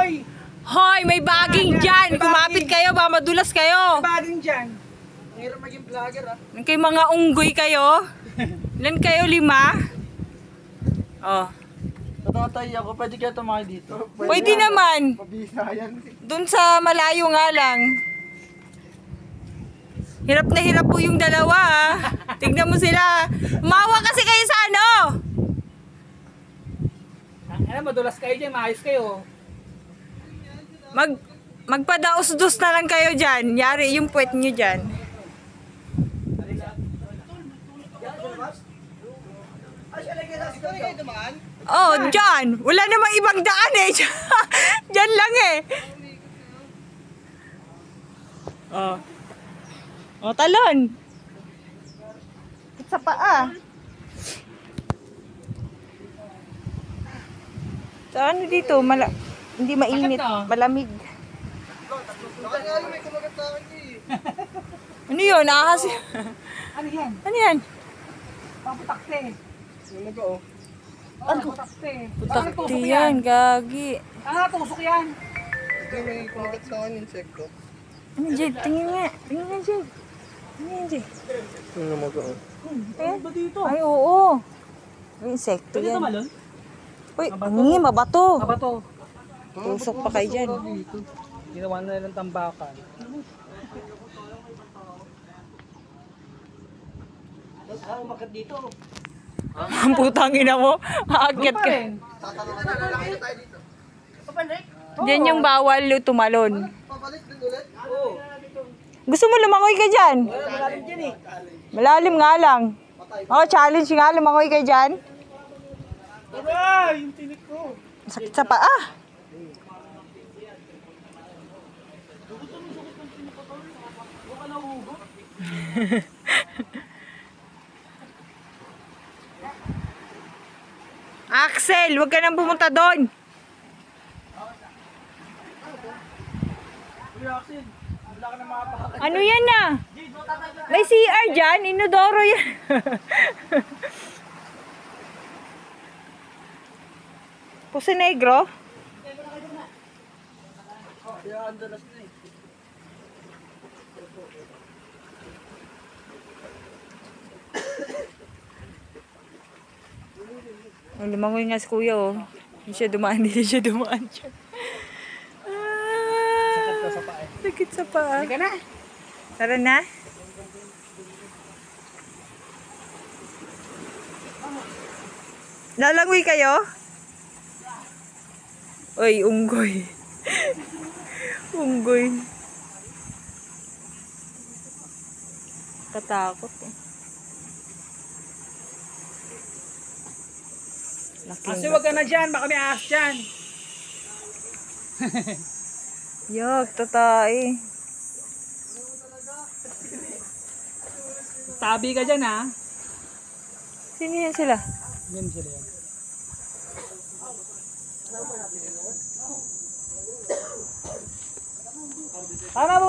Hoy! Hoy, may baging dyan. Kumapit kayo, baka madulas kayo. Baging dyan. Mahirap maging vlogger ah. Kay mga unggoy kayo. Ilan kayo? 5? Oh. Natatay ako, pwede kaya tumakay dito? Pwede naman. Mabisa yan. Doon sa malayo nga lang. Hirap na hirap po yung dalawa ah. Tignan mo sila. Umawa kasi kayo sa ano. Ano, madulas kayo dyan, maayos kayo. Magpadaos-dos na lang kayo dyan. Yari yung puwet nyo dyan. Oh, dyan. Wala namang ibang daan eh. Dyan lang eh. Oh. Oh, talon. Sa paa. So ano dito? Hindi mainit. Malamig. Ano yun? Ahas. Ano yan? Ano yan? Paputakte. Ano ba oh? Ano? Putakte. Putakti yan, gagi. Tusok yan. Hindi may kumagat sa akin insekto. Ano, Jed? Tingin nga. Tingin nga, Jed. Ano yan, Jed? Ano mo ko? Ano ba dito? Ay, oo. May insekto Pwede yan. tumalon? Uy, ang mabato. Mabato. Tusok pa kayo dyan. Ginawa na nilang tambakan. Ah, umakyat dito. Ang putang ina mo. Aakyat ka. Diyan yung bawal tumalon. Pabalik din ulit? Oo. Gusto mo lumangoy ka dyan? Malalim dyan eh. Malalim nga lang. Oh, challenge nga. Lumangoy ka dyan. Aray! Yung tinik ko. Sakit sa paa. Axel, huwag ka nang pumunta doon. Ano yan na? May CR dyan, inodoro yan. Puso Negro? Oh, lumangoy nga si kuya oh. Hindi siya dumaan dyan. Sakit ka sa paa. Sakit sa paa. Hindi ka na. Tara na. Lalangoy kayo? Uy, unggoy. Unggoy. Katakot eh. Kasi wag ka na dyan, baka may ahas dyan. Yok, tatay. Tabi ka dyan ha. Sino yan sila? Yan sila yan. Tama mo.